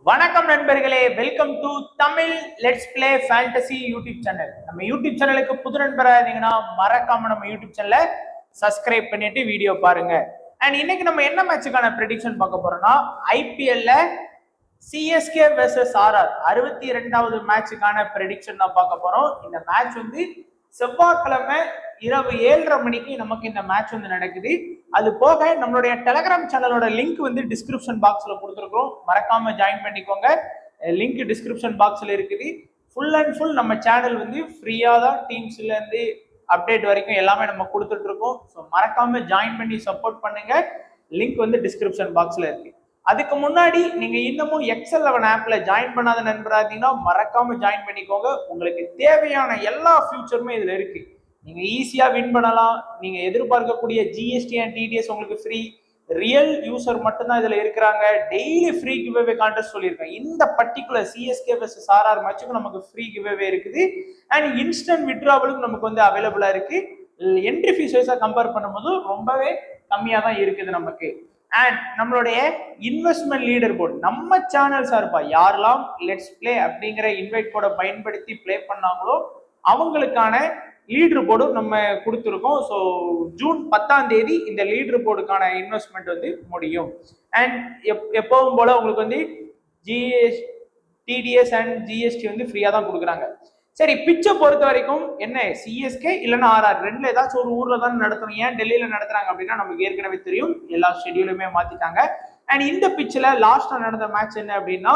வணக்கம் நண்பர்களே, welcome to Tamil let's play fantasy YouTube channel. நம்ம யூடியூப் சேனலுக்கு புது நண்பராக இருந்தீங்கன்னா மறக்காம நம்ம யூடியூப் சேனலை சப்ஸ்கிரைப் பண்ணிட்டு வீடியோ பாருங்க. அண்ட் இன்னைக்கு நம்ம என்ன மேட்சுக்கான ப்ரெடிக்ஷன் பார்க்க போறோம்னா, ஐபிஎல்ல சிஎஸ்கே வெர்சஸ் ஆர்ஆர் 62வது மேட்சுக்கான ப்ரெடிக்ஷன் தான் பார்க்க போறோம். இந்த மேட்ச் வந்து செவ்வாய்க்கிழமை இரவு 7:30 மணிக்கு நமக்கு இந்த மேட்ச் வந்து நடக்குது. அது போக நம்மளுடைய டெலிகிராம் சேனலோட லிங்க் வந்து டிஸ்கிரிப்ஷன் பாக்ஸ்ல கொடுத்துருக்கோம், மறக்காம ஜாயின் பண்ணிக்கோங்க. லிங்க் டிஸ்கிரிப்ஷன் பாக்ஸ்ல இருக்குது. ஃபுல் அண்ட் ஃபுல் நம்ம சேனல் வந்து ஃப்ரீயா தான், டீம்ஸ்ல இருந்து அப்டேட் வரைக்கும் எல்லாமே நம்ம கொடுத்துட்டு இருக்கோம். ஸோ மறக்காம ஜாயின் பண்ணி சப்போர்ட் பண்ணுங்க. லிங்க் வந்து டிஸ்கிரிப்ஷன் பாக்ஸ்ல இருக்கு. அதுக்கு முன்னாடி நீங்க இன்னமும் XL11 ஆப்ல ஜாயின் பண்ணாத நண்பராக இருந்தீங்கன்னா மறக்காம ஜாயின் பண்ணிக்கோங்க. உங்களுக்கு தேவையான எல்லா ஃபியூச்சருமே இதுல இருக்கு. நீங்க ஈஸியா வின் பண்ணலாம். நீங்க எதிர்பார்க்கக்கூடிய ஜிஎஸ்டி அண்ட் டிடிஎஸ் உங்களுக்கு ஃப்ரீ. ரியல் யூசர் மட்டும்தான் இதுல இருக்கிறாங்க. டெய்லி ஃப்ரீ கிவ்அவே கான்டெஸ்ட் சொல்லியிருக்கேன். இந்த பர்டிகுலர் சிஎஸ்கே வெர்சஸ் ஆர்ஆர் மேட்சுக்கு நமக்கு ஃப்ரீ கிவ்அவே இருக்குது. அண்ட் இன்ஸ்டன்ட் வித்ட்ராவலுக்கு நமக்கு வந்து அவைலபிளா இருக்கு. என்ட்ரி ஃபீஸ் வைஸா கம்பேர் பண்ணும்போது ரொம்பவே கம்மியா தான் இருக்குது நமக்கு. அண்ட் நம்மளுடைய இன்வெஸ்ட்மெண்ட் லீடர் போர்டு நம்ம சேனல் சார்பா யாரெல்லாம் லெட்ஸ் பிளே அப்படிங்கிற இன்வைட் கோடை பயன்படுத்தி பிளே பண்ணாங்களோ அவங்களுக்கான லீடர் போர்டும் நம்ம கொடுத்துருக்கோம். ஸோ ஜூன் 10ஆம் தேதி இந்த லீடர் போர்டுக்கான இன்வெஸ்ட்மெண்ட் வந்து முடியும். அண்ட் எப்பவும் போல உங்களுக்கு வந்து டிடிஎஸ் அண்ட் ஜிஎஸ்டி வந்து ஃப்ரீயா தான் கொடுக்குறாங்க. சரி, பிச்சை பொறுத்த வரைக்கும் என்ன, சிஎஸ்கே இல்லைன்னா ஆர்ஆர் ரெண்டுல ஏதாச்சும் ஒரு ஊர்ல தான் நடத்தணும். ஏன் டெல்லியில நடத்துறாங்க அப்படின்னா நமக்கு ஏற்கனவே தெரியும், எல்லா ஷெட்யூலுமே மாத்திட்டாங்க. அண்ட் இந்த பிச்சில் லாஸ்டா நடந்த மேட்ச் என்ன அப்படின்னா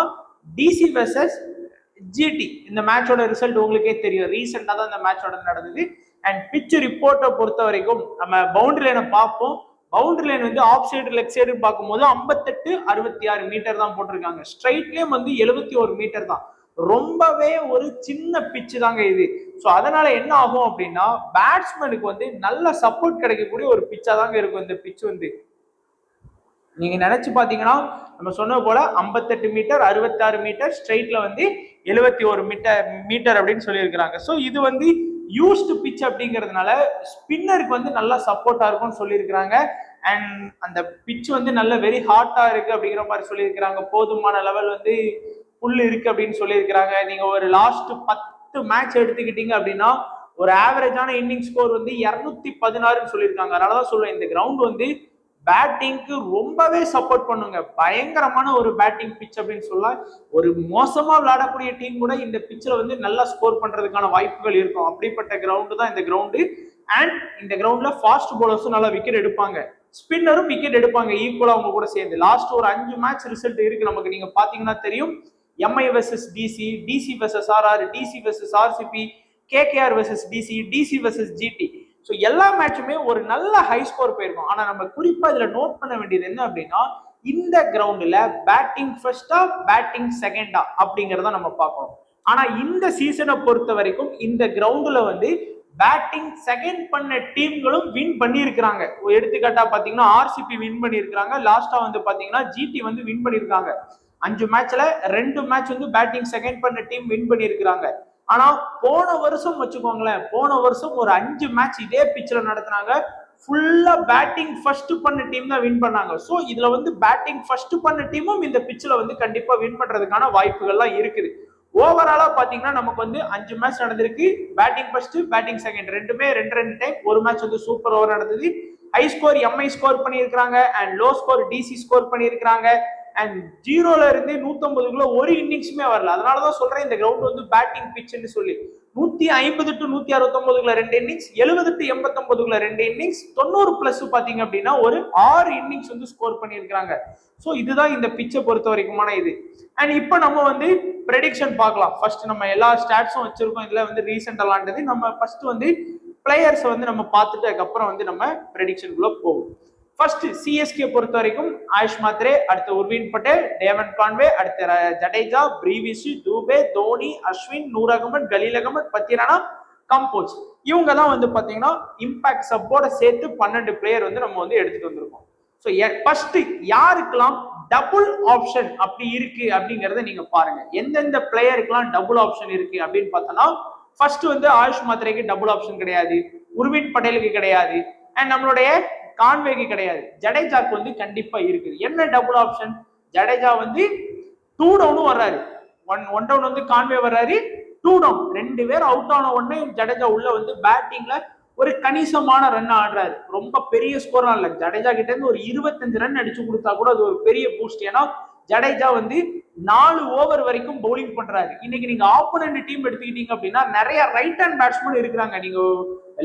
டிசி வெர்சஸ் ஜிடி. இந்த மேட்சோட ரிசல்ட் உங்களுக்கே தெரியும், ரீசெண்டா தான் இந்த மேட்சோட நடந்தது. அண்ட் பிச் ரிப்போர்ட்டை பொறுத்த வரைக்கும் நம்ம பவுண்டரி லைனை பார்ப்போம். பவுண்டரி லைன் வந்து ஆஃப் சைடு லெக் சைடு பார்க்கும்போது 58-66 மீட்டர் தான் போட்டிருக்காங்க. ஸ்ட்ரைட்லயும் வந்து 71 மீட்டர் தான். ரொம்பவே ஒரு சின்ன பிச்சு தாங்க இது. ஸோ அதனால என்ன ஆகும் அப்படின்னா பேட்ஸ்மேனுக்கு வந்து நல்ல சப்போர்ட் கிடைக்கக்கூடிய ஒரு பிச்சா தாங்க இருக்கும் இந்த பிச் வந்து. நீங்க நினைச்சு பாத்தீங்கன்னா நம்ம சொன்ன போல 58 மீட்டர் 66 மீட்டர், ஸ்ட்ரைட்ல வந்து 71 மீட்டர் அப்படின்னு சொல்லியிருக்கிறாங்க. ஸோ இது வந்து யூஸ்டு பிச் அப்படிங்கிறதுனால ஸ்பின்னருக்கு வந்து நல்லா சப்போர்ட்டா இருக்கும்னு சொல்லியிருக்கிறாங்க. அண்ட் அந்த பிச் வந்து நல்ல வெரி ஹாட்டா இருக்கு அப்படிங்கிற மாதிரி சொல்லியிருக்கிறாங்க. போதுமான லெவல் வந்து புல் இருக்கு அப்படின்னு சொல்லியிருக்கிறாங்க. நீங்க ஒரு லாஸ்ட் 10 மேட்ச் எடுத்துக்கிட்டீங்க அப்படின்னா ஒரு ஆவரேஜான இன்னிங் ஸ்கோர் வந்து 216 சொல்லியிருக்காங்க. அதனாலதான் சொல்லுவேன் இந்த கிரவுண்ட் வந்து பேட்டிங்க்கு ரொம்பவே சப்போர்ட் பண்ணுங்க. பயங்கரமான ஒரு பேட்டிங் பிச் அப்படின்னு சொல்லலாம். ஒரு மோசமா விளையாடக்கூடிய டீம் கூட இந்த பிச்சில் வந்து நல்லா ஸ்கோர் பண்றதுக்கான வாய்ப்புகள் இருக்கும். அப்படிப்பட்ட கிரவுண்டு தான் இந்த கிரவுண்டு. அண்ட் இந்த கிரவுண்ட்ல ஃபாஸ்ட் பவுலர்ஸும் நல்லா விக்கெட் எடுப்பாங்க, ஸ்பின்னரும் விக்கெட் எடுப்பாங்க ஈக்குவலா அவங்க கூட சேர்ந்து. லாஸ்ட் ஒரு 5 மேட்ச் ரிசல்ட் இருக்கு நமக்கு, நீங்க பாத்தீங்கன்னா தெரியும். MI versus DC, DC versus RR, DC versus RCB, KKR versus DC, DC versus GT. So எல்லா மேட்சுமே ஒரு நல்ல ஹை ஸ்கோர் போயிருக்கும். ஆனா நம்ம குறிப்பா இதுல நோட் பண்ண வேண்டியது என்ன அப்படின்னா இந்த கிரவுண்ட்ல பேட்டிங் ஃபர்ஸ்டா பேட்டிங் செகண்டா அப்படிங்கிறத நம்ம பார்க்கணும். ஆனா இந்த சீசனை பொறுத்த வரைக்கும் இந்த கிரவுண்ட்ல வந்து பேட்டிங் செகண்ட் பண்ண டீம்களும் வின் பண்ணியிருக்கிறாங்க. எடுத்துக்காட்டா பாத்தீங்கன்னா ஆர்சிபி வின் பண்ணியிருக்காங்க. லாஸ்டா வந்து பாத்தீங்கன்னா ஜிடி வந்து வின் பண்ணியிருக்காங்க. 5 மேட்ச்ல 2 மேட்ச் வந்து பேட்டிங் செகண்ட் பண்ண டீம் வின் பண்ணியிருக்கிறாங்க. ஆனா போன வருஷம் வச்சுக்கோங்களேன், போன வருஷம் ஒரு 5 மேட்ச் இதே பிச்சில் நடத்தினாங்க. ஃபுல்லா பேட்டிங் ஃபர்ஸ்ட் பண்ண டீம் தான் வின் பண்ணாங்க. ஸோ இதுல வந்து பேட்டிங் ஃபர்ஸ்ட் பண்ண டீமும் இந்த பிச்சில் வந்து கண்டிப்பா வின் பண்றதுக்கான வாய்ப்புகள்லாம் இருக்குது. ஓவராலா பாத்தீங்கன்னா நமக்கு வந்து 5 மேட்ச் நடந்திருக்கு. பேட்டிங் ஃபர்ஸ்ட் பேட்டிங் செகண்ட் ரெண்டுமே 2 டைம். ஒரு மேட்ச் வந்து சூப்பர் ஓவர் நடந்தது. ஹை ஸ்கோர் எம்ஐ ஸ்கோர் பண்ணியிருக்காங்க and low score DC score பண்ணியிருக்காங்க. அண்ட் 0ல இருந்து 150க்குள்ள ஒரு இன்னிங்ஸுமே வரல. அதனாலதான் சொல்றேன் இந்த கிரவுண்ட் வந்து பேட்டிங் பிட்ச்னு சொல்லி. 150-169க்குள்ள 2 இன்னிங்ஸ், 70-89க்குள்ள 2 இன்னிங்ஸ், 90+ பாத்தீங்க அப்படின்னா ஒரு 6 இன்னிங்ஸ் வந்து ஸ்கோர் பண்ணியிருக்காங்க. ஸோ இதுதான் இந்த பிச்சை பொறுத்த வரைக்குமான இது. அண்ட் இப்போ நம்ம வந்து ப்ரெடிக்ஷன் பார்க்கலாம். ஃபர்ஸ்ட் நம்ம எல்லா ஸ்டாட்ஸும் வச்சிருக்கோம். இதுல வந்து ரீசெண்டா விளாண்டது நம்ம ஃபர்ஸ்ட் வந்து பிளேயர்ஸ் வந்து நம்ம பார்த்துட்டு அதுக்கப்புறம் வந்து நம்ம ப்ரெடிக்ஷனுக்குள்ள போவோம். ஃபர்ஸ்ட் சிஎஸ்கே பொறுத்த வரைக்கும் ஆயுஷ் மாத்ரே, அடுத்து உர்வின் பட்டேல், டேவன் கான்வே, அடுத்து ஜடேஜா, பிரீவிசி, தூபே, தோனி, அஸ்வின், நூர் அகமது, கலீல் அகமது, பத்திரானா, கம்போஸ். இவங்க தான் வந்து பாத்தீங்கன்னா இம்பாக்ட் சப்போட சேர்த்து 12 பிளேயர் வந்து நம்ம வந்து எடுத்துட்டு வந்திருக்கோம். ஸோ ஃபர்ஸ்ட் யாருக்கெல்லாம் டபுள் ஆப்ஷன் அப்படி இருக்கு அப்படிங்கறத நீங்க பாருங்க. எந்தெந்த பிளேயருக்கெல்லாம் டபுள் ஆப்ஷன் இருக்கு அப்படின்னு பார்த்தோம்னா ஃபர்ஸ்ட் வந்து ஆயுஷ் மாத்ரேக்கு டபுள் ஆப்ஷன் கிடையாது, உர்வின் பட்டேலுக்கு கிடையாது, அண்ட் நம்மளுடைய கான்வேக்கு கிடையாது. ஜடேஜாக்கு வந்து கண்டிப்பா இருக்குது. என்ன டபுள் ஆப்ஷன்? ஜடேஜா வந்து 2 டவுனும் வர்றாரு. ஒன் டவுன் வந்து கான்வே வர்றாரு, 2 டவுன், 2 பேர் அவுட் ஆன உடனே ஜடேஜா உள்ள வந்து பேட்டிங்ல ஒரு கணிசமான ரன் ஆடுறாரு. ரொம்ப பெரிய ஸ்கோர் இல்ல, ஜடேஜா கிட்ட இருந்து ஒரு 25 ரன் அடிச்சு கொடுத்தா கூட அது ஒரு பெரிய பூஸ்ட். ஏன்னா ஜடேஜா வந்து 4 ஓவர் வரைக்கும் பவுலிங் பண்றாரு. இன்னைக்கு நீங்க ஆப்போனன்ட் டீம் எடுத்துக்கிட்டீங்க அப்படின்னா நிறைய ரைட் ஹேண்ட் பேட்ஸ்மேன் இருக்கிறாங்க, நீங்க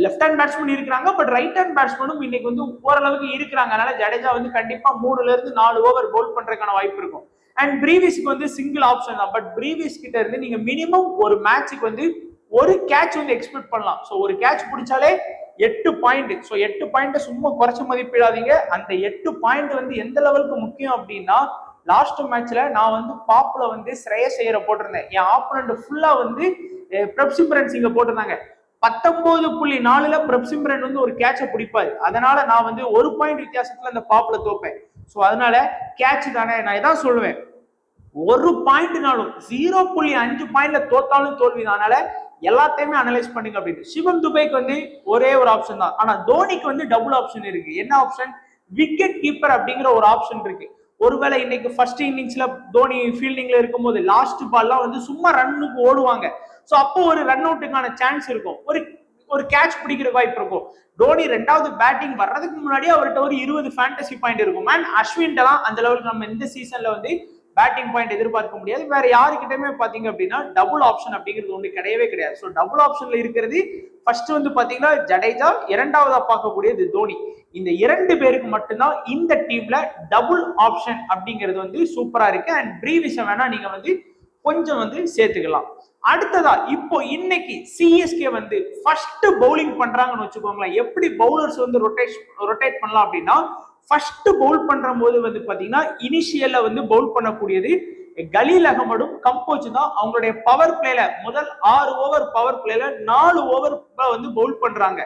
லெஃப்ட் ஹேண்ட் பேட்ஸ்மேன் இருக்கிறாங்க, பட் ரைட் ஹேண்ட் பேட்ஸ்மேனும் இன்னைக்கு வந்து ஓரளவுக்கு இருக்கிறாங்க. அதனால ஜடேஜா வந்து கண்டிப்பா 3ல இருந்து 4 ஓவர் பவுல் பண்றதுக்கான வாய்ப்பு இருக்கும். அண்ட் பிரீவிஸ்க்கு வந்து சிங்கிள் ஆப்ஷன் தான், பட் பிரீவிஸ் கிட்ட இருந்து நீங்க மினிமம் ஒரு மேட்சுக்கு வந்து ஒரு கேட்ச் வந்து எக்ஸ்பெக்ட் பண்ணலாம். ஸோ ஒரு கேட்ச் பிடிச்சாலே 8 பாயிண்ட். ஸோ 8 பாயிண்ட் சும்மா குறைச்சு மதிப்பிடாதீங்க. அந்த 8 பாயிண்ட் வந்து எந்த லெவலுக்கு முக்கியம் அப்படின்னா, லாஸ்ட் மேட்ச்ல நான் வந்து பாப்ல வந்து ஸ்ரேயஸ் ஐயரை போட்டிருந்தேன், என் ஆப்போனன்ட் ஃபுல்லா வந்து பிரப்சிம்ரன் சிங்க போட்டிருந்தாங்க. 19.4ல பிரப்சிம்ரன் வந்து ஒரு கேட்சை பிடிப்பாரு. அதனால நான் வந்து 1 பாயிண்ட் வித்தியாசத்துல அந்த பாப்ல தோப்பேன். ஸோ அதனால கேட்ச் தானே, நான் இதான் சொல்லுவேன். 1 பாயிண்ட்னாலும் 0.5 பாயிண்ட்ல தோத்தாலும் தோல்விதான். அதனால எல்லாத்தையுமே அனலைஸ் பண்ணுங்க அப்படின்னு. சிவம் துபைக்கு வந்து ஒரே ஒரு ஆப்ஷன் தான், ஆனா தோனிக்கு வந்து டபுள் ஆப்ஷன் இருக்கு. என்ன ஆப்ஷன்? விக்கெட் கீப்பர் அப்படிங்கிற ஒரு ஆப்ஷன் இருக்கு. ஒருவேளை இன்னைக்கு ஃபர்ஸ்ட் இன்னிங்ஸ்ல தோனி ஃபீல்டிங்ல இருக்கும்போது லாஸ்ட் பால்லாம் வந்து சும்மா ரன்னுக்கு ஓடுவாங்க. ஸோ அப்போ ஒரு ரன் அவுட்டுக்கான சான்ஸ் இருக்கும், ஒரு கேட்ச் பிடிக்கிற வாய்ப்பு இருக்கும். தோனி 2வது பேட்டிங் வர்றதுக்கு முன்னாடி அவர்கிட்ட ஒரு 20 ஃபேண்டசி பாயிண்ட் இருக்கும். அண்ட் அஸ்வின்டெல்லாம் அந்த லெவலுக்கு நம்ம இந்த சீசன்ல வந்து பேட்டிங் பாயிண்ட் எதிர்பார்க்க முடியாது. வேற யாருக்கிட்டயுமே பாத்தீங்க அப்படின்னா டபுள் ஆப்ஷன் அப்படிங்கிறது ஒன்று கிடையவே கிடையாது. ஸோ டபுள் ஆப்ஷன்ல இருக்கிறது ஃபர்ஸ்ட் வந்து பாத்தீங்கன்னா ஜடேஜா, 2வதா பார்க்கக்கூடியது தோனி. இந்த 2 பேருக்கு மட்டும்தான் இந்த டீம்ல டபுள் ஆப்ஷன் அப்படிங்கிறது வந்து சூப்பரா இருக்கு. அண்ட் பிரீவிஸை வேணா நீங்க வந்து கொஞ்சம் வந்து சேர்த்துக்கலாம். அடுத்ததா இப்போ இன்னைக்கு சிஎஸ்கே வந்து ஃபர்ஸ்ட் பவுலிங் பண்றாங்கன்னு வச்சுக்கோங்களேன். எப்படி பவுலர்ஸ் வந்து ரொட்டேட் பண்ணலாம் அப்படின்னா, ஃபர்ஸ்ட் பவுல் பண்ற போது வந்து பாத்தீங்கன்னா இனிஷியல்ல வந்து பவுல் பண்ணக்கூடியது கலீல் அகமடும் கம்போஜ் தான். அவங்களுடைய பவர் பிளேல முதல் 6 ஓவர் பவர் பிளேல 4 ஓவர் வந்து பவுல் பண்றாங்க.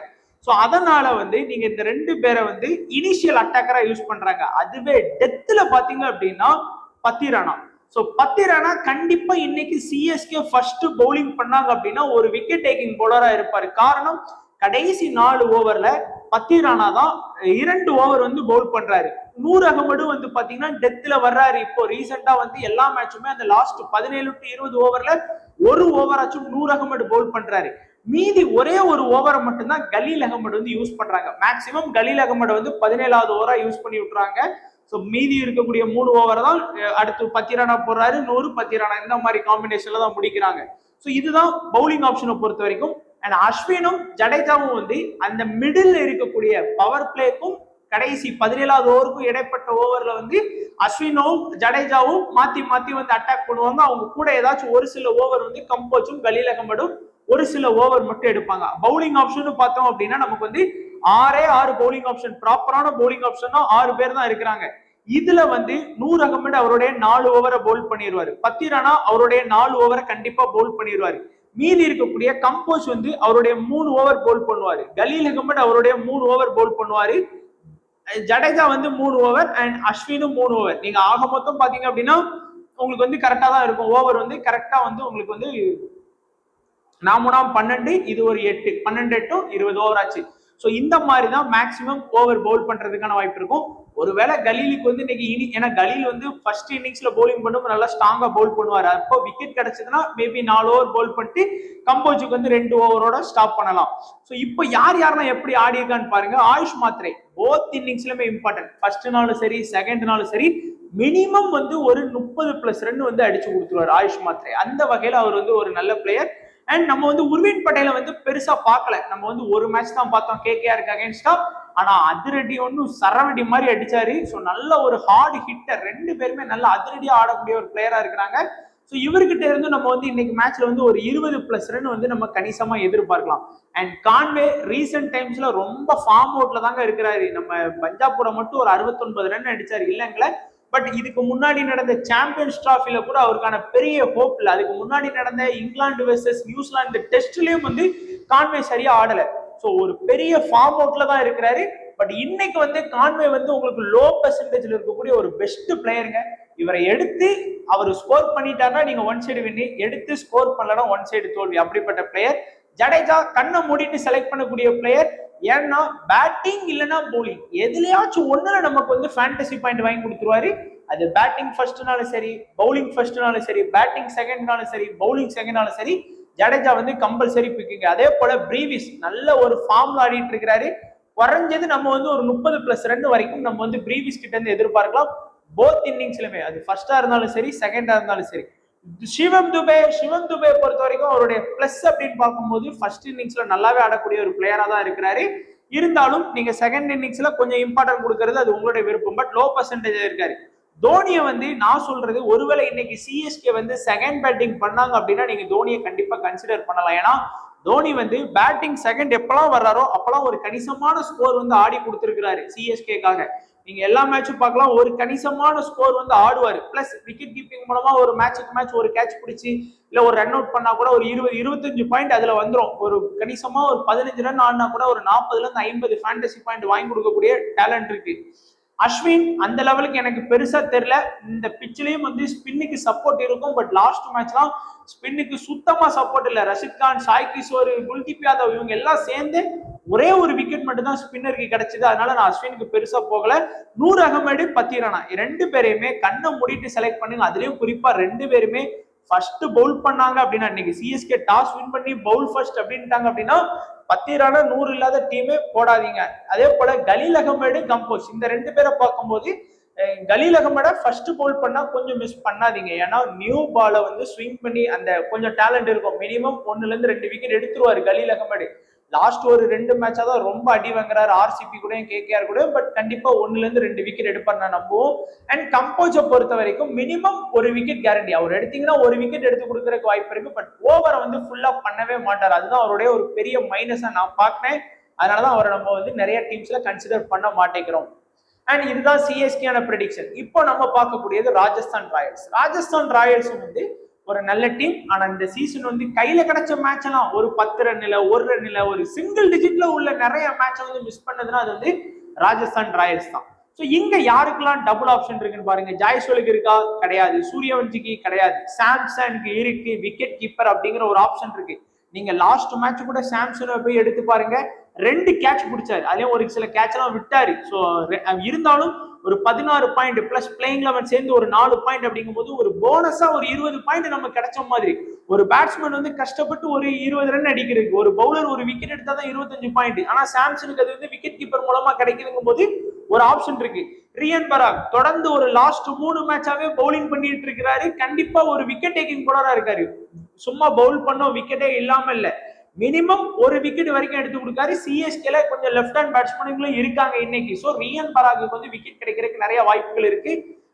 சோ அதனால வந்து நீங்க இந்த 2 பேரை வந்து இனிஷியல் அட்டாக்கரா யூஸ் பண்றாங்க. அதுவே டெத்ல பாத்தீங்க அப்படின்னா பத்திரானா. சோ பத்திரானா கண்டிப்பா இன்னைக்கு சிஎஸ்கே ஃபர்ஸ்ட் பவுலிங் பண்ணாங்க அப்படின்னா ஒரு விக்கெட் டேக்கிங் பவுலரா இருப்பாரு. காரணம், கடைசி 4 ஓவர்ல பத்திரானா தான் 2 ஓவர் வந்து பவுல் பண்றாரு. நூர் அகமடு வந்து பாத்தீங்கன்னா டெத்ல வர்றாரு. இப்போ ரீசெண்டா வந்து எல்லா மேட்சுமே அந்த லாஸ்ட் 17 to 20 ஓவர்ல ஒரு ஓவராச்சும் நூர் அகமடு பவுல் பண்றாரு. மீதி ஒரே ஒரு ஓவரை மட்டும்தான் கலீல் அகமடு வந்து யூஸ் பண்றாங்க. மேக்சிமம் கலீல் அகமடு வந்து 17வது ஓவரா யூஸ் பண்ணி விட்டுறாங்க. ஸோ மீதி இருக்கக்கூடிய 3 ஓவர் தான் அடுத்து பத்திரானா போடுறாரு, 100 பத்திரானா, இந்த மாதிரி காம்பினேஷன்ல தான் முடிக்கிறாங்க. ஸோ இதுதான் பவுலிங் ஆப்ஷனை பொறுத்த வரைக்கும். அண்ட் அஸ்வினும் ஜடேஜாவும் வந்து அந்த மிடில் இருக்கக்கூடிய பவர் பிளேக்கும் கடைசி 17வது ஓவருக்கும் இடைப்பட்ட ஓவர்ல வந்து அஸ்வினும் ஜடேஜாவும் மாத்தி மாத்தி வந்து அட்டாக் பண்ணுவாங்க. அவங்க கூட ஏதாச்சும் ஒரு சில ஓவர் வந்து கம்போஜும் கலீல் அகமடும் ஒரு சில ஓவர் மட்டும் எடுப்பாங்க. பவுலிங் ஆப்ஷன் பார்த்தோம் அப்படின்னா நமக்கு வந்து 6 பவுலிங் ஆப்ஷன், ப்ராப்பரான பவுலிங் ஆப்ஷன் 6 பேர் தான் இருக்கிறாங்க. இதுல வந்து நூர் அகமது அவருடைய 4 ஓவரை பவுல் பண்ணிடுவாரு, பத்திரானா அவருடைய 4 ஓவரை கண்டிப்பா பவுல் பண்ணிடுவாரு. மீதி இருக்கக்கூடிய கம்போஸ் வந்து அவருடைய 3 ஓவர் பவுல் பண்ணுவாரு, கலீல் அகமது அவருடைய 3 ஓவர் பவுல் பண்ணுவாரு, ஜடேஜா வந்து 3 ஓவர் அண்ட் அஸ்வினும் 3 ஓவர். நீங்க ஆக மொத்தம் பாத்தீங்க அப்படின்னா உங்களுக்கு வந்து கரெக்டா தான் இருக்கும். ஓவர் வந்து கரெக்டா வந்து உங்களுக்கு வந்து 12, இது ஒரு 8, 12 to 20 ஓவர் ஆச்சு. ஸோ இந்த மாதிரி தான் மேக்சிமம் ஓவர் பவுல் பண்றதுக்கான வாய்ப்பு இருக்கும். ஒருவேளை கலீலுக்கு வந்து இன்னைக்கு ஏன்னா கலீல் வந்து ஃபர்ஸ்ட் இன்னிங்ஸ்ல பவுலிங் பண்ணும் நல்லா ஸ்ட்ராங்கா பவுல் பண்ணுவாரு. அப்போ விக்கெட் கிடைச்சதுன்னா மேபி 4 ஓவர் பவுல் பண்ணிட்டு கம்போஜுக்கு வந்து 2 ஓவரோட ஸ்டாப் பண்ணலாம். ஸோ இப்போ யாரெல்லாம் எப்படி ஆடி இருக்கான்னு பாருங்க. ஆயுஷ் மாத்ரே போத் இன்னிங்ஸ்லயுமே இம்பார்ட்டன்ட். ஃபர்ஸ்ட் நாளும் சரி செகண்ட் நாளும் சரி மினிமம் வந்து ஒரு 30+ ரன் வந்து அடிச்சு கொடுத்துருவாரு ஆயுஷ் மாத்ரே. அந்த வகையில அவர் வந்து ஒரு நல்ல பிளேயர். அண்ட் நம்ம வந்து உர்வின் பட்டேலை வந்து பெருசா பார்க்கல, நம்ம வந்து ஒரு மேட்ச் தான் பார்த்தோம் கேகேஆருக்கு அகைன்ஸ்டா. ஆனா அதிரடி ஒன்னும் சரவடி மாதிரி அடிச்சாரு. ஸோ நல்ல ஒரு ஹார்ட் ஹிட்டர், 2 பேருமே நல்ல அதிரடியா ஆடக்கூடிய ஒரு பிளேயரா இருக்கிறாங்க. ஸோ இவர்கிட்ட இருந்து நம்ம வந்து இன்னைக்கு மேட்ச்ல வந்து ஒரு 20+ ரன் வந்து நம்ம கணிசமா எதிர்பார்க்கலாம். அண்ட் கான்வே ரீசெண்ட் டைம்ஸ்ல ரொம்ப ஃபார்ம் அவுட்ல தாங்க இருக்கிறாரு. நம்ம பஞ்சாப் கூட மட்டும் ஒரு 69 ரன் அடிச்சாரு இல்லைங்களே. பட் இதுக்கு முன்னாடி நடந்த சாம்பியன்ஸ் டிராஃபில கூட அவருக்கான பெரிய ஹோப் இல்லை. அதுக்கு முன்னாடி நடந்த இங்கிலாந்து வெர்சஸ் நியூசிலாந்து டெஸ்ட்லயும் வந்து கான்வே சரியா ஆடல. ஸோ ஒரு பெரிய ஃபார்ம் அவுட்ல தான் இருக்கிறாரு. பட் இன்னைக்கு வந்து கான்வே வந்து உங்களுக்கு லோ பெர்சன்டேஜ்ல இருக்கக்கூடிய ஒரு பெஸ்ட் பிளேயருங்க. இவரை எடுத்து அவர் ஸ்கோர் பண்ணிட்டாருன்னா நீங்க ஒன் சைடு வின்னு, எடுத்து ஸ்கோர் பண்ணலன்னா ஒன் சைடு தோல்வி. அப்படிப்பட்ட பிளேயர் ஜடேஜா. கண்ணை மூடிட்டு செலக்ட் பண்ணக்கூடிய பிளேயர். ஏன்னா பேட்டிங் இல்லைன்னா பவுலிங் எதுலயாச்சும் ஒண்ணுல நமக்கு வந்து ஃபேண்டசி பாயிண்ட் வாங்கி கொடுத்துருவாரு. அது பேட்டிங் ஃபர்ஸ்ட்னாலும் சரி, பவுலிங் ஃபர்ஸ்ட்னாலும் சரி, பேட்டிங் செகண்ட்னாலும் சரி, பவுலிங் செகண்ட்னாலும் சரி, ஜடேஜா வந்து கம்பல்சரி பிக்குங்க. அதே போல பிரீவிஸ் நல்ல ஒரு ஃபார்ம்ல ஆடிட்டு இருக்கிறாரு. குறைஞ்சது நம்ம வந்து ஒரு 30+2 வரைக்கும் நம்ம வந்து பிரீவிஸ் கிட்ட இருந்து எதிர்பார்க்கலாம். போத் இன்னிங்ஸ்லுமே, அது ஃபர்ஸ்டா இருந்தாலும் சரி, செகண்டா இருந்தாலும் சரி. சிவம் துபே பொறுத்த வரைக்கும் அவருடைய பிளஸ் அப்படின்னு பார்க்கும்போது ஃபர்ஸ்ட் இன்னிங்ஸ்ல நல்லாவே ஆடக்கூடிய ஒரு பிளேயரா தான் இருக்கிறாரு. இருந்தாலும் நீங்க செகண்ட் இன்னிங்ஸ்ல கொஞ்சம் இம்பார்ட்டன்ட் கொடுக்கறது அது உங்களுடைய விருப்பம். பட் லோ பர்சன்டேஜ் இருக்காரு. தோனியை வந்து நான் சொல்றது, ஒருவேளை இன்னைக்கு சிஎஸ்கே வந்து செகண்ட் பேட்டிங் பண்ணாங்க அப்படின்னா நீங்க தோனியை கண்டிப்பா கன்சிடர் பண்ணலாம். ஏன்னா தோனி வந்து பேட்டிங் செகண்ட் எப்பெல்லாம் வர்றாரோ அப்பெல்லாம் ஒரு கணிசமான ஸ்கோர் வந்து ஆடி கொடுத்திருக்கிறாரு சிஎஸ்கேக்காக. நீங்க எல்லா மேட்சும் பார்க்கலாம், ஒரு கணிசமான ஸ்கோர் வந்து ஆடுவாரு. பிளஸ் விக்கெட் கீப்பிங் மூலமா ஒரு மேட்ச் ஒரு கேட்ச் பிடிச்சி இல்ல ஒரு ரன் அவுட் பண்ணா கூட ஒரு 20-25 பாயிண்ட் அதுல வந்துடும். ஒரு கணிசமா ஒரு 15 ரன் ஆடினா கூட ஒரு 40-50 ஃபேண்டசி பாயிண்ட் வாங்கி கொடுக்கக்கூடிய டேலண்ட் இருக்கு. அஸ்வின் அந்த லெவலுக்கு எனக்கு பெருசா தெரியல. இந்த பிச்சிலையும் வந்து ஸ்பின்னுக்கு சப்போர்ட் இருக்கும். பட் லாஸ்ட் மேட்ச்லாம் ஸ்பின்னுக்கு சுத்தமா சப்போர்ட் இல்ல. ரஷித் கான், சாய் கிஷோர், குல்தீப் யாதவ் இவங்க எல்லாம் சேர்ந்து ஒரே ஒரு விக்கெட் மட்டும் தான் ஸ்பின்னருக்கு கிடைச்சது. அதனால நான் அஸ்வினுக்கு பெருசா போகல. நூர் அகமது, பத்திரானா ரெண்டு பேரையுமே கண்ணை மூடிட்டு செலக்ட் பண்ணுங்க. அதுலயும் குறிப்பா ரெண்டு பேருமே ஃபர்ஸ்ட் பவுல் பண்ணாங்க அப்படின்னா, இன்னைக்கு சிஎஸ்கே டாஸ் வின் பண்ணி பவுல் ஃபர்ஸ்ட் அப்படின்ட்டாங்க அப்படின்னா, பத்திரான 100 இல்லாத டீமே போடாதீங்க. அதே போல கலீல் அகமது, கம்போஸ் இந்த ரெண்டு பேரை பார்க்கும்போது கலீல் அகமட ஃபர்ஸ்ட் பவுல் பண்ணா கொஞ்சம் மிஸ் பண்ணாதீங்க. ஏன்னா நியூ பாலை வந்து ஸ்விங் பண்ணி அந்த கொஞ்சம் டேலண்ட் இருக்கும். மினிமம் 1-2 விக்கெட் எடுத்துருவாரு கலீல் அகமது. லாஸ்ட் ஒரு 2 மேட்சா தான் ரொம்ப அடி வாங்குறாரு ஆர்சிபி கூட, கேகேஆர் கூட. பட் கண்டிப்பா 1-2 விக்கெட் எடுப்பார் நான் நம்புவோம். அண்ட் கம்போஸை பொறுத்த வரைக்கும் மினிமம் ஒரு விக்கெட் கேரண்டி. அவர் எடுத்தீங்கன்னா ஒரு விக்கெட் எடுத்து கொடுக்கறதுக்கு வாய்ப்பு இருக்கு. பட் ஓவரை வந்து ஃபுல்லா பண்ணவே மாட்டார். அதுதான் அவருடைய ஒரு பெரிய மைனஸா நான் பார்க்கிறேன். அதனாலதான் அவரை நம்ம வந்து நிறைய டீம்ஸ்ல கன்சிடர் பண்ண மாட்டேங்கிறோம். அண்ட் இதுதான் சிஎஸ்கேயான ப்ரெடிக்ஷன். இப்போ நம்ம பார்க்கக்கூடியது ராஜஸ்தான் ராயல்ஸ். ராஜஸ்தான் ராயல்ஸ் வந்து ஒரு நல்ல டீம். ஆனா இந்த சீசன் வந்து கையில கிடைச்ச மேட்ச் எல்லாம் ஒரு 10 ரன்ல, 1 ரன்ல, ஒரு சிங்கிள் டிஜிட்ல உள்ள நிறைய மேட்சை வந்து மிஸ் பண்ணதுன்னா அது வந்து ராஜஸ்தான் ராயல்ஸ் தான். ஸோ இங்க யாருக்கெல்லாம் டபுள் ஆப்ஷன் இருக்குன்னு பாருங்க. ஜாய்ஸ்வாலுக்கு இருக்கா? கிடையாது. சூரியவன்சிக்கு கிடையாது. சாம்சனுக்கு இருக்கு. விக்கெட் கீப்பர் அப்படிங்கிற ஒரு ஆப்ஷன் இருக்கு. நீங்க லாஸ்ட் மேட்ச் கூட சாம்சனை போய் எடுத்து பாருங்க, 2 கேட்ச் பிடிச்சாரு. அதுலயும் ஒரு சில கேட்ச் எல்லாம் விட்டாரு. ஸோ இருந்தாலும் ஒரு 16 பாயிண்ட் பிளஸ் பிளேயிங் 11 சேர்ந்து ஒரு 4 பாயிண்ட் அப்படிங்கும் போது ஒரு போனஸா ஒரு 20 பாயிண்ட் நம்ம கிடைச்ச மாதிரி. ஒரு பேட்ஸ்மேன் வந்து கஷ்டப்பட்டு ஒரு 20 ரன் அடிக்கிறதுக்கு, ஒரு பவுலர் ஒரு விக்கெட் எடுத்தா தான் 25 பாயிண்ட். ஆனா சாம்சனுக்கு அது வந்து விக்கெட் கீப்பர் மூலமா கிடைக்குதுங்கும் போது ஒரு ஆப்ஷன் இருக்கு. ரியன் பராக் தொடர்ந்து ஒரு லாஸ்ட் 3 மேட்சாவே பவுலிங் பண்ணிட்டு இருக்கிறாரு. கண்டிப்பா ஒரு விக்கெட் டேக்கிங் போலரா இருக்காரு. சும்மா பவுல் பண்ணோம் விக்கெட்டே இல்லாம இல்ல, மினிமம் ஒரு விக்கெட் வரைக்கும் எடுத்து கொடுக்காரு. சிஎஸ்கேல கொஞ்சம் லெஃப்ட் ஹேண்ட் பேட்ஸ்மேன்களும் இருக்காங்க இன்னைக்கு. ஸோ ரியன் பராக்கு வந்து விக்கெட் கிடைக்கிறதுக்கு நிறைய வாய்ப்புகள் இருக்கு.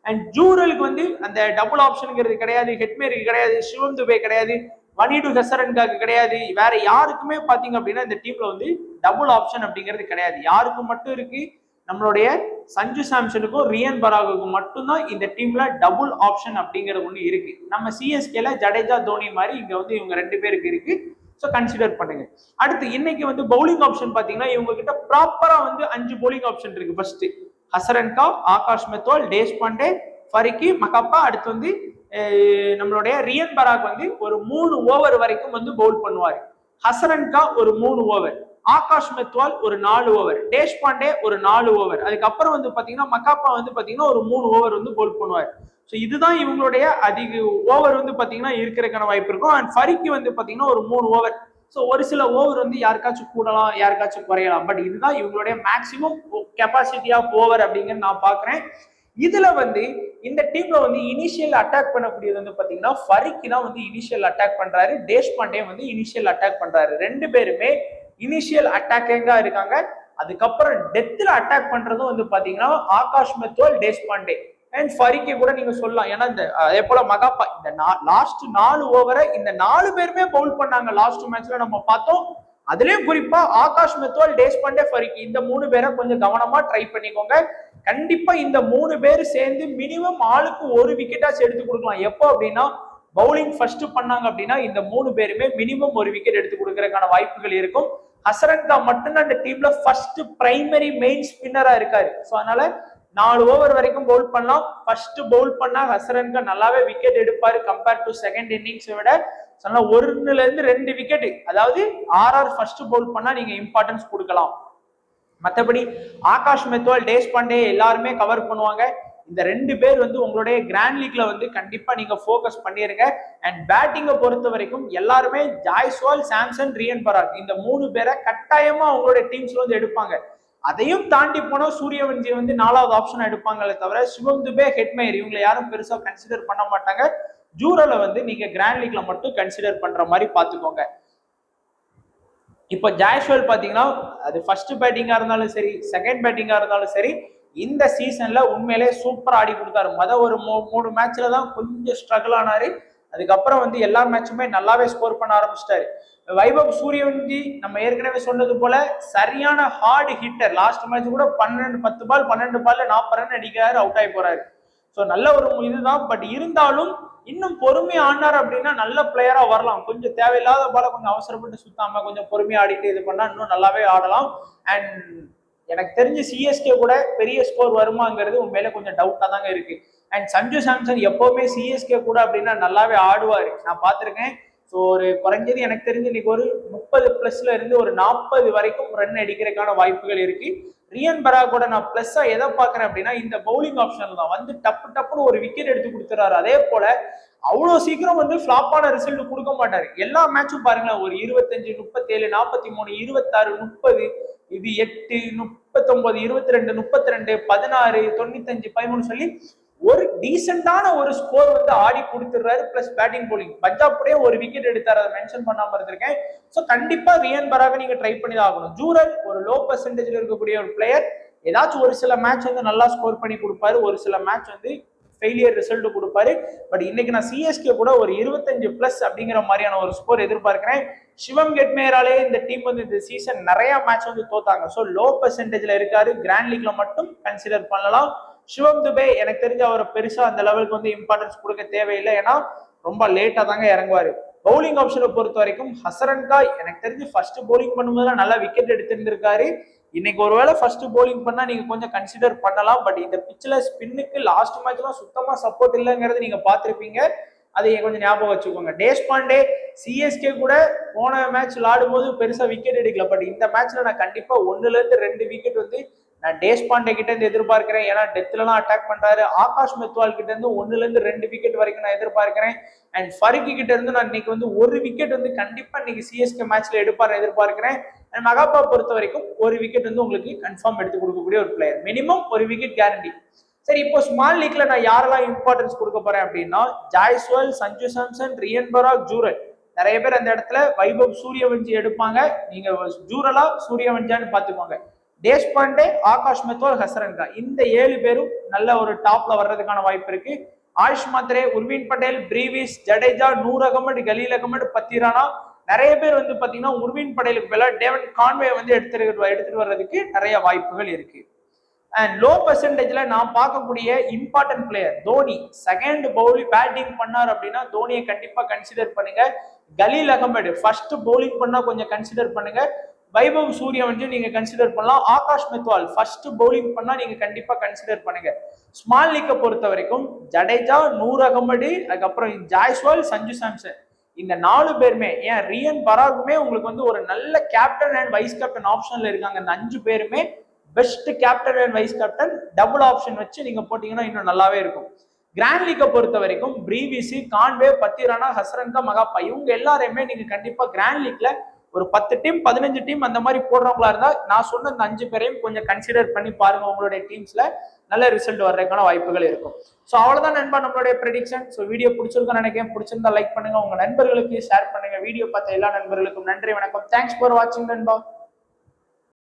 அண்ட் ஜூரலுக்கு வந்து அந்த டபுள் ஆப்ஷனுங்கிறது கிடையாது. ஹெட்மேருக்கு கிடையாது. சிவம் துபே கிடையாது. வனிடு ஹசரன்காக்கு கிடையாது. வேற யாருக்குமே பாத்தீங்க அப்படின்னா இந்த டீம்ல வந்து டபுள் ஆப்ஷன் அப்படிங்கிறது கிடையாது. யாருக்கு மட்டும் இருக்கு? நம்மளுடைய சஞ்சு சாம்சனுக்கும் ரியன் பராகுக்கும் மட்டும்தான் இந்த டீம்ல டபுள் ஆப்ஷன் அப்படிங்கிறது ஒண்ணு இருக்கு. நம்ம சிஎஸ்கேல ஜடேஜா, தோனி மாதிரி இங்க வந்து இவங்க 2 பேருக்கு இருக்கு. ஸோ கன்சிடர் பண்ணுங்க. அடுத்து இன்னைக்கு வந்து பவுலிங் ஆப்ஷன் பாத்தீங்கன்னா இவங்க கிட்ட ப்ராப்பரா வந்து 5 பவுலிங் ஆப்ஷன் இருக்கு. ஃபர்ஸ்ட் ஹசரன்கா, ஆகாஷ் மெத்வால், தேஷ்பாண்டே, ஃபரிக்கி, மகாப்பா. அடுத்து வந்து நம்மளுடைய ரியன் பராக் வந்து ஒரு 3 ஓவர் வரைக்கும் வந்து பவுல் பண்ணுவாரு. ஹசரன்கா ஒரு 3 ஓவர், ஆகாஷ் மெத்வால் ஒரு 4 ஓவர், தேஷ்பாண்டே ஒரு 4 ஓவர். அதுக்கப்புறம் வந்து பாத்தீங்கன்னா மகாப்பா வந்து பாத்தீங்கன்னா ஒரு 3 ஓவர் வந்து பவுல் பண்ணுவார். ஸோ இதுதான் இவங்களுடைய அதிக ஓவர் வந்து பாத்தீங்கன்னா இருக்கிறதுக்கான வாய்ப்பு இருக்கும். அண்ட் ஃபரிக்கு வந்து பாத்தீங்கன்னா ஒரு 3 ஓவர். ஸோ ஒரு சில ஓவர் வந்து யாருக்காச்சும் கூடலாம், யாருக்காச்சும் குறையலாம். பட் இதுதான் இவங்களுடைய மேக்சிமம் கெப்பாசிட்டி ஆஃப் ஓவர் அப்படிங்கிறது நான் பாக்குறேன். இதுல வந்து இந்த டீம்ல வந்து இனிஷியல் அட்டாக் பண்ணக்கூடியது வந்து பாத்தீங்கன்னா ஃபரிக்கு தான் வந்து இனிஷியல் அட்டாக் பண்றாரு. தேஷ்பாண்டே வந்து இனிஷியல் அட்டாக் பண்றாரு. 2 பேருமே இனிஷியல் அட்டாக்கிங்கா இருக்காங்க. அதுக்கப்புறம் டெத்ல அட்டாக் பண்றதும் வந்து பாத்தீங்கன்னா ஆகாஷ் மெத்வால், தேஷ்பாண்டே அண்ட் ஃபரிக்கி கூட நீங்க சொல்லலாம். ஏன்னா இந்த அதே போல மகாப்பா இந்த லாஸ்ட் 4 ஓவரை இந்த 4 பேருமே பவுல் பண்ணாங்க. லாஸ்ட் மேட்ச்ல நம்ம பார்த்தோம். அதுலயும் குறிப்பா ஆகாஷ் மெத்வால், தேஷ்பாண்டே, ஃபரிக்கி இந்த 3 பேரை கொஞ்சம் கவனமா ட்ரை பண்ணிக்கோங்க. கண்டிப்பா இந்த 3 பேர் சேர்ந்து மினிமம் ஆளுக்கு ஒரு விக்கெட்டாச்சும் எடுத்து கொடுக்கலாம். எப்போ அப்படின்னா பவுலிங் ஃபர்ஸ்ட் பண்ணாங்க அப்படின்னா இந்த 3 பேருமே மினிமம் ஒரு விக்கெட் எடுத்து கொடுக்கறதுக்கான வாய்ப்புகள் இருக்கும். ஹசரன்கா மட்டும்தான் இந்த டீம்ல ஃபர்ஸ்ட் பிரைமரி மெயின் ஸ்பின்னரா இருக்காரு. ஸோ அதனால 4 ஓவர் வரைக்கும் பவுல் பண்ணலாம். ஃபர்ஸ்ட் பவுல் பண்ணா ஹசரன்கா நல்லாவே விக்கெட் எடுப்பாரு கம்பேர் டு செகண்ட் இன்னிங்ஸை விட. 1-2 விக்கெட், அதாவது ஆர்ஆர் ஃபர்ஸ்ட் பவுல் பண்ணா நீங்க இம்பார்ட்டன்ஸ் கொடுக்கலாம். மற்றபடி ஆகாஷ் மெத்வால், தேஷ்பாண்டே எல்லாருமே கவர் பண்ணுவாங்க. இந்த 2 பேர் வந்து உங்களுடைய கிராண்ட் லீக்ல வந்து கண்டிப்பா நீங்க ஃபோக்கஸ் பண்ணிருங்க. அண்ட் பேட்டிங்கை பொறுத்த வரைக்கும் எல்லாருமே ஜாய்ஸ்வால், சாம்சன், ரியன் பராக் இந்த 3 பேரை கட்டாயமா அவங்களுடைய டீம்ஸ்ல வந்து எடுப்பாங்க. அதையும் தாண்டி போனா சூரியவன்சி வந்து 4வது ஆப்ஷனா எடுப்பாங்களே தவிர சிவம் துபே, ஹெட்மேயர் இவங்களை யாரும் பெருசா கன்சிடர் பண்ண மாட்டாங்க. ஜூரலை வந்து நீங்க கிராண்ட் லீக்ல மட்டும் கன்சிடர் பண்ற மாதிரி பாத்துக்கோங்க. இப்ப ஜாய்ஸ்வால் பாத்தீங்கன்னா அது ஃபர்ஸ்ட் பேட்டிங்கா இருந்தாலும் சரி, செகண்ட் பேட்டிங்கா இருந்தாலும் சரி, இந்த சீசன்ல உண்மையிலே சூப்பரா ஆடி கொடுத்தாரு. ஒரு 3 மேட்ச்ல தான் கொஞ்சம் ஸ்ட்ரகிள் ஆனாரு. அதுக்கப்புறம் வந்து எல்லா மேட்சுமே நல்லாவே ஸ்கோர் பண்ண ஆரம்பிச்சிட்டாரு. வைபவ் சூரியவன்சி நம்ம ஏற்கனவே சொன்னது போல சரியான ஹார்ட் ஹிட்டர். லாஸ்ட் மேட்ச் கூட 10 பால் 12 பால்ல 40 ரன் அடிக்கிறாரு, அவுட் ஆகி போறாரு. ஸோ நல்ல ஒரு இதுதான். பட் இருந்தாலும் இன்னும் பொறுமையா ஆடினார் அப்படின்னா நல்ல பிளேயரா வரலாம். கொஞ்சம் தேவையில்லாத பால கொஞ்சம் அவசரப்பட்டு சுத்தாம கொஞ்சம் பொறுமையா ஆடிட்டு இது பண்ணா இன்னும் நல்லாவே ஆடலாம். அண்ட் எனக்கு தெரிஞ்சு சிஎஸ்கே கூட பெரிய ஸ்கோர் வருமாங்கிறது உண்மையில கொஞ்சம் டவுட்டா தாங்க இருக்கு. அண்ட் சஞ்சு சாம்சன் எப்பவுமே சிஎஸ்கே கூட அப்படின்னா நல்லாவே ஆடுவாரு, நான் பார்த்திருக்கேன். ஸோ ஒரு குறைஞ்சது எனக்கு தெரிஞ்சு இன்னைக்கு ஒரு 30+ இருந்து ஒரு 40 வரைக்கும் ரன் அடிக்கிறதுக்கான வாய்ப்புகள் இருக்கு. ரியன் பராகோட நான் பிளஸ்ஸா எதை பாக்குறேன் அப்படின்னா இந்த பவுலிங் ஆப்ஷன் தான். வந்து டப்புன்னு ஒரு விக்கெட் எடுத்து கொடுத்துறாரு. அதே போல அவ்வளவு சீக்கிரம் வந்து ஃபிளாப்பான ரிசல்ட் கொடுக்க மாட்டாரு. எல்லா மேட்சும் பாருங்களேன், ஒரு 25, 37, 43, 26, 30, இது 8, 39, 22, 32, 16, 95, 13 சொல்லி ஒரு டீசென்டான ஒரு ஸ்கோர் வந்து ஆடி கொடுத்துறாரு. பிளஸ் பேட்டிங் போலிங் பஞ்சாப்லயே ஒரு விக்கெட் எடுத்தாரு, அதை மென்ஷன் பண்ணாம இருந்திருக்கேன். ஸோ கண்டிப்பா ரியன் பராக நீங்க ட்ரை பண்ணி தான் ஆகணும். ஜூரல் ஒரு லோ பர்சன்டேஜ்ல இருக்கக்கூடிய ஒரு பிளேயர். ஏதாச்சும் ஒரு சில மேட்ச் வந்து நல்லா ஸ்கோர் பண்ணி கொடுப்பாரு, ஒரு சில மேட்ச் வந்து ஃபெயிலியர் ரிசல்ட் கொடுப்பாரு. பட் இன்னைக்கு நான் சிஎஸ்கே கூட ஒரு 25+ அப்படிங்கிற மாதிரியான ஒரு ஸ்கோர் எதிர்பார்க்கிறேன். சிவம் ஹெட்மேயராலே இந்த டீம் வந்து இந்த சீசன் நிறைய மேட்ச் வந்து தோத்தாங்க. ஸோ லோ பர்சன்டேஜ்ல இருக்காரு. கிராண்ட் லீக்ல மட்டும் கன்சிடர் பண்ணலாம். சிவம் துபே எனக்கு தெரிஞ்ச அவரை பெருசா அந்த லெவலுக்கு வந்து இம்பார்ட்டன்ஸ் கொடுக்க தேவையில்லை. ஏன்னா ரொம்ப லேட்டா தாங்க இறங்குவாரு. பவுலிங் ஆப்ஷனை பொறுத்த வரைக்கும் ஹசரன் காய் எனக்கு தெரிஞ்சு ஃபர்ஸ்ட் பவுலிங் பண்ணும்போது நல்லா விக்கெட் எடுத்திருந்திருக்காரு. இன்னைக்கு ஒருவேளை ஃபர்ஸ்ட் பவுலிங் பண்ணா நீங்க கொஞ்சம் கன்சிடர் பண்ணலாம். பட் இந்த பிச்சில் ஸ்பின்னுக்கு லாஸ்ட் மேட்ச்லாம் சுத்தமா சப்போர்ட் இல்லைங்கிறது நீங்க பார்த்திருப்பீங்க. அதை கொஞ்சம் ஞாபகம் வச்சுக்கோங்க. தேஷ்பாண்டே சிஎஸ்கே கூட போன மேட்ச் விளாடும் போது பெருசா விக்கெட் எடுக்கல. பட் இந்த மேட்ச்ல நான் கண்டிப்பா 1 to 2 விக்கெட் வந்து நான் தேஷ்பாண்டே கிட்ட இருந்து எதிர்பார்க்கிறேன். ஏன்னா டெத்லாம் அட்டாக் பண்றாரு. ஆகாஷ் மெத்வால் கிட்ட இருந்து 1 to 2 விக்கெட் வரைக்கும் நான் எதிர்பார்க்கிறேன். அண்ட் ஃபருக்கி கிட்ட இருந்து நான் இன்னைக்கு வந்து 1 விக்கெட் வந்து கண்டிப்பா இன்னைக்கு சிஎஸ்கே மேட்ச்ல எதிர்பார்க்கிறேன். அண்ட் மகாப்பா பொறுத்த வரைக்கும் 1 விக்கெட் வந்து உங்களுக்கு கன்ஃபார்ம் எடுத்து கொடுக்கக்கூடிய ஒரு பிளேயர். Minimum 1 wicket guarantee. சரி, இப்போ ஸ்மால் லீக்ல நான் யாரெல்லாம் இம்பார்ட்டன்ஸ் கொடுக்க போறேன் அப்படின்னா ஜாய்ஸ்வால், சஞ்சு சாம்சன், ரியன் பராக், ஜூரல். நிறைய பேர் அந்த இடத்துல வைபவ் சூரியவன்சி எடுப்பாங்க. நீங்க ஜூரலா சூரியவன்சியான்னு பாத்துக்கோங்க. தேஷ்பாண்டே, ஆகாஷ் மெத்வால், ஹசரன் காய் இந்த 7 பேரும் நல்ல ஒரு டாப்ல வர்றதுக்கான வாய்ப்பு இருக்கு. ஆயுஷ் மாத்ரே, உர்வின் பட்டேல், பிரீவிஸ், ஜடேஜா, நூர் அகமது, கலீல் அகமது, பத்திரானா நிறைய பேர் வந்து பாத்தீங்கன்னா உர்வின் பட்டேலுக்கு மேல டேவிட் கான்வே வந்து எடுத்துட்டு வர்றதுக்கு நிறைய வாய்ப்புகள் இருக்கு. அண்ட் லோ பர்சன்டேஜ்ல நான் பார்க்கக்கூடிய important player Dhoni. Second bowling batting பண்ணார் அப்படின்னா தோனியை கண்டிப்பா கன்சிடர் பண்ணுங்க. கலீல் அகமது ஃபர்ஸ்ட் பவுலிங் பண்ணா கொஞ்சம் கன்சிடர் பண்ணுங்க. வைபவ் சூரியவன்சி நீங்க கன்சிடர் பண்ணலாம். ஆகாஷ் மெத்வால் ஃபர்ஸ்ட் பவுலிங் பண்ணா நீங்க கண்டிப்பா கன்சிடர் பண்ணுங்க. ஸ்மால் லீக்கை பொறுத்த வரைக்கும் ஜடேஜா, நூர் அகமது, அதுக்கப்புறம் ஜாய்ஸ்வால், சஞ்சு சாம்சன் இந்த 4 பேருமே, ஏன் ரியன் பராகுமே உங்களுக்கு வந்து ஒரு நல்ல கேப்டன் அண்ட் வைஸ் கேப்டன் ஆப்ஷன்ல இருக்காங்க. இந்த 5 பேருமே best captain and vice captain double option வச்சு நீங்க போட்டீங்கன்னா இன்னும் நல்லாவே இருக்கும். கிராண்ட் லீக்கை பொறுத்த வரைக்கும் பிரீவிசி, கான்வே, பத்திரானா, ஹசரன்கா, மகாப்பா இவங்க எல்லாரையுமே நீங்க கண்டிப்பா கிராண்ட் லீக்ல ஒரு 10 டீம் 15 டீம் அந்த மாதிரி போடுறவங்களா இருந்தா நான் சொன்ன இந்த 5 பேரையும் கொஞ்சம் கன்சிடர் பண்ணி பாருங்க. உங்களுடைய டீம்ஸ்ல நல்ல ரிசல்ட் வர்றதுக்கான வாய்ப்புகள் இருக்கும். ஸோ அவ்வளவுதான் நண்பா நம்மளுடைய ப்ரெடிக்ஷன். ஸோ வீடியோ பிடிச்சிருக்குன்னு நினைக்கிறேன். பிடிச்சிருந்தா லைக் பண்ணுங்க, உங்க நண்பர்களுக்கு ஷேர் பண்ணுங்க. வீடியோ பார்த்த எல்லா நண்பர்களுக்கும் நன்றி, வணக்கம். தேங்க்ஸ் ஃபார் வாட்சிங் நண்பா.